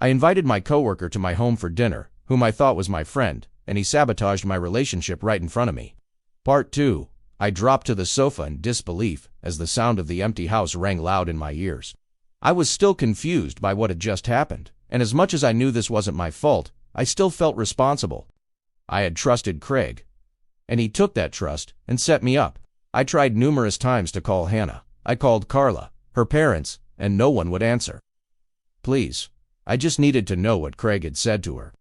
I invited my coworker to my home for dinner, whom I thought was my friend, and he sabotaged my relationship right in front of me. Part 2. I dropped to the sofa in disbelief as the sound of the empty house rang loud in my ears. I was still confused by what had just happened, and as much as I knew this wasn't my fault, I still felt responsible. I had trusted Craig, and he took that trust and set me up. I tried numerous times to call Hannah. I called Carla, her parents, and no one would answer. Please, I just needed to know what Craig had said to her.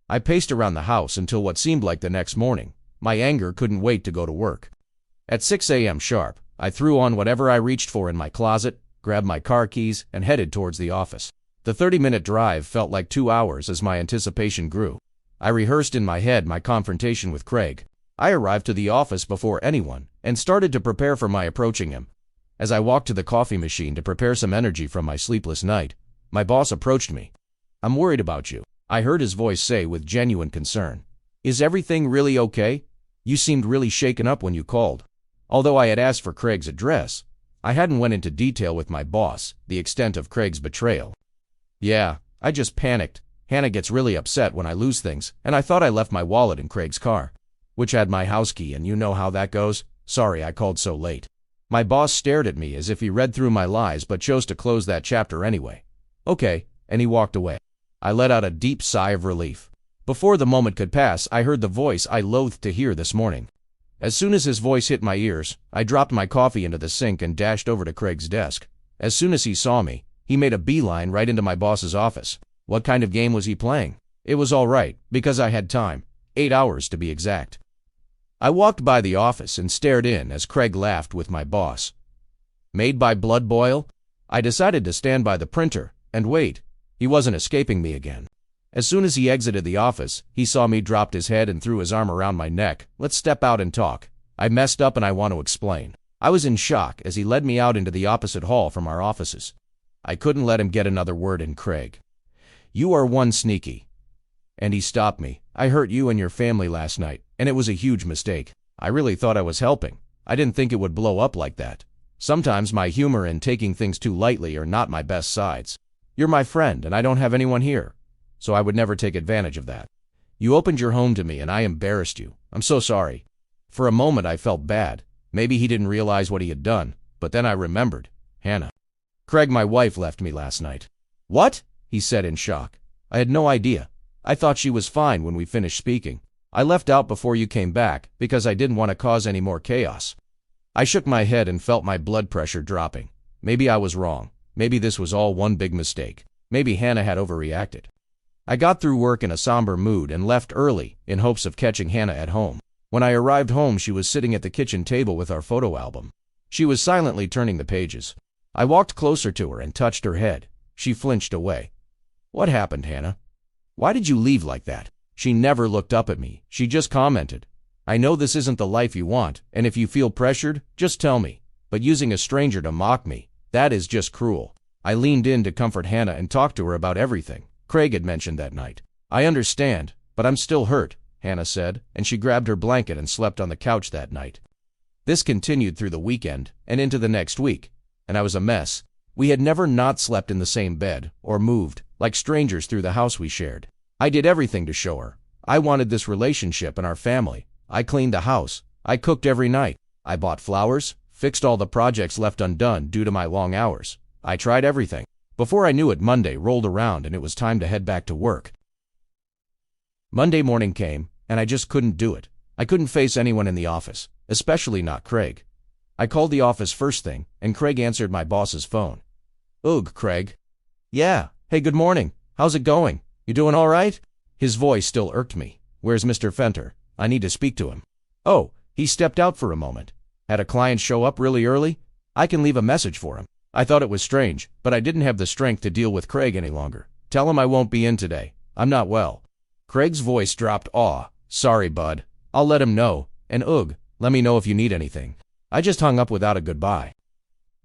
I paced around the house until what seemed like the next morning. My anger couldn't wait to go to work. At 6 a.m. sharp, I threw on whatever I reached for in my closet, grabbed my car keys, and headed towards the office. The 30-minute drive felt like 2 hours as my anticipation grew. I rehearsed in my head my confrontation with Craig. I arrived to the office before anyone and started to prepare for my approaching him. As I walked to the coffee machine to prepare some energy from my sleepless night, my boss approached me. "I'm worried about you," I heard his voice say with genuine concern. "Is everything really okay? You seemed really shaken up when you called." Although I had asked for Craig's address, I hadn't went into detail with my boss the extent of Craig's betrayal. "Yeah, I just panicked. Hannah gets really upset when I lose things, and I thought I left my wallet in Craig's car, which had my house key, and you know how that goes. Sorry I called so late." My boss stared at me as if he read through my lies but chose to close that chapter anyway. "Okay," and he walked away. I let out a deep sigh of relief. Before the moment could pass, I heard the voice I loathed to hear this morning. As soon as his voice hit my ears, I dropped my coffee into the sink and dashed over to Craig's desk. As soon as he saw me, he made a beeline right into my boss's office. What kind of game was he playing? It was all right, because I had time. 8 hours to be exact. I walked by the office and stared in as Craig laughed with my boss. Made by blood boil? I decided to stand by the printer and wait. He wasn't escaping me again. As soon as he exited the office, he saw me, dropped his head, and threw his arm around my neck. "Let's step out and talk. I messed up and I want to explain." I was in shock as he led me out into the opposite hall from our offices. I couldn't let him get another word in. "Craig, you are one sneaky." And he stopped me. "I hurt you and your family last night, and it was a huge mistake. I really thought I was helping. I didn't think it would blow up like that. Sometimes my humor and taking things too lightly are not my best sides. You're my friend and I don't have anyone here, so I would never take advantage of that. You opened your home to me and I embarrassed you. I'm so sorry." For a moment I felt bad. Maybe he didn't realize what he had done, but then I remembered. Hannah. "Craig, my wife left me last night." "What?" he said in shock. "I had no idea. I thought she was fine when we finished speaking. I left out before you came back because I didn't want to cause any more chaos." I shook my head and felt my blood pressure dropping. Maybe I was wrong. Maybe this was all one big mistake. Maybe Hannah had overreacted. I got through work in a somber mood and left early in hopes of catching Hannah at home. When I arrived home, she was sitting at the kitchen table with our photo album. She was silently turning the pages. I walked closer to her and touched her head. She flinched away. "What happened, Hannah? Why did you leave like that?" She never looked up at me. She just commented, "I know this isn't the life you want, and if you feel pressured, just tell me. But using a stranger to mock me, that is just cruel." I leaned in to comfort Hannah and talk to her about everything Craig had mentioned that night. "I understand, but I'm still hurt," Hannah said, and she grabbed her blanket and slept on the couch that night. This continued through the weekend and into the next week, and I was a mess. We had never not slept in the same bed or moved like strangers through the house we shared. I did everything to show her I wanted this relationship and our family. I cleaned the house. I cooked every night. I bought flowers, fixed all the projects left undone due to my long hours. I tried everything. Before I knew it, Monday rolled around and it was time to head back to work. Monday morning came, and I just couldn't do it. I couldn't face anyone in the office, especially not Craig. I called the office first thing, and Craig answered my boss's phone. "Ugh, Craig." "Yeah, hey, good morning. How's it going? You doing all right?" His voice still irked me. "Where's Mr. Fenter? I need to speak to him." "Oh, he stepped out for a moment. Had a client show up really early? I can leave a message for him." I thought it was strange, but I didn't have the strength to deal with Craig any longer. "Tell him I won't be in today. I'm not well." Craig's voice dropped. "Aw, sorry, bud. I'll let him know, and let me know if you need anything." I just hung up without a goodbye.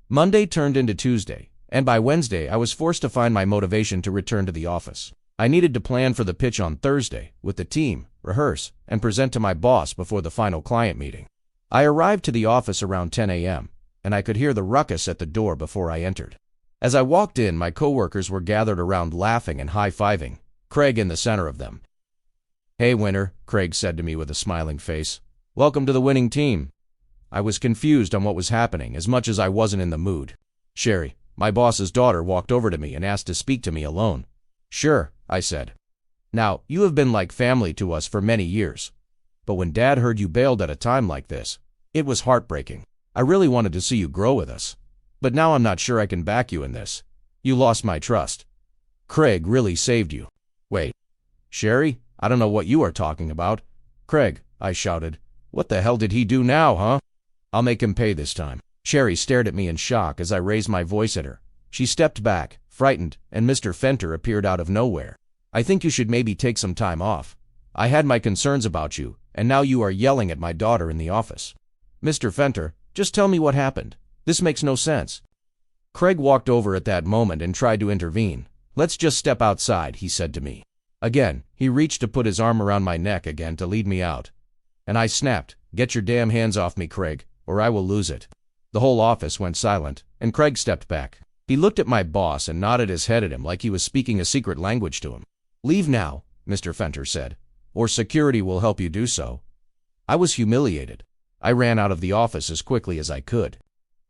Monday turned into Tuesday, and by Wednesday I was forced to find my motivation to return to the office. I needed to plan for the pitch on Thursday with the team, rehearse, and present to my boss before the final client meeting. I arrived to the office around 10 a.m., and I could hear the ruckus at the door before I entered. As I walked in, my coworkers were gathered around laughing and high-fiving, Craig in the center of them. "Hey, winner," Craig said to me with a smiling face. "Welcome to the winning team." I was confused on what was happening as much as I wasn't in the mood. Sherry, my boss's daughter, walked over to me and asked to speak to me alone. "Sure," I said. "Now, you have been like family to us for many years. But when Dad heard you bailed at a time like this, it was heartbreaking. I really wanted to see you grow with us. But now I'm not sure I can back you in this. You lost my trust. Craig really saved you." "Wait. Sherry, I don't know what you are talking about." "Craig," I shouted. "What the hell did he do now, huh?" "I'll make him pay this time." Sherry stared at me in shock as I raised my voice at her. She stepped back, frightened, and Mr. Fenter appeared out of nowhere. "I think you should maybe take some time off. I had my concerns about you, and now you are yelling at my daughter in the office." "Mr. Fenter, just tell me what happened. This makes no sense." Craig walked over at that moment and tried to intervene. "Let's just step outside," he said to me. Again, he reached to put his arm around my neck again to lead me out. And I snapped, "Get your damn hands off me, Craig, or I will lose it." The whole office went silent, and Craig stepped back. He looked at my boss and nodded his head at him like he was speaking a secret language to him. "Leave now," Mr. Fenter said, "or security will help you do so." I was humiliated. I ran out of the office as quickly as I could.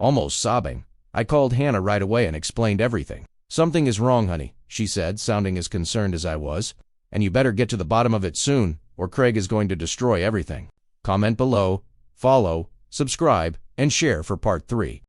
Almost sobbing, I called Hannah right away and explained everything. "Something is wrong, honey," she said, sounding as concerned as I was, "and you better get to the bottom of it soon, or Craig is going to destroy everything." Comment below, follow, subscribe, and share for part 3.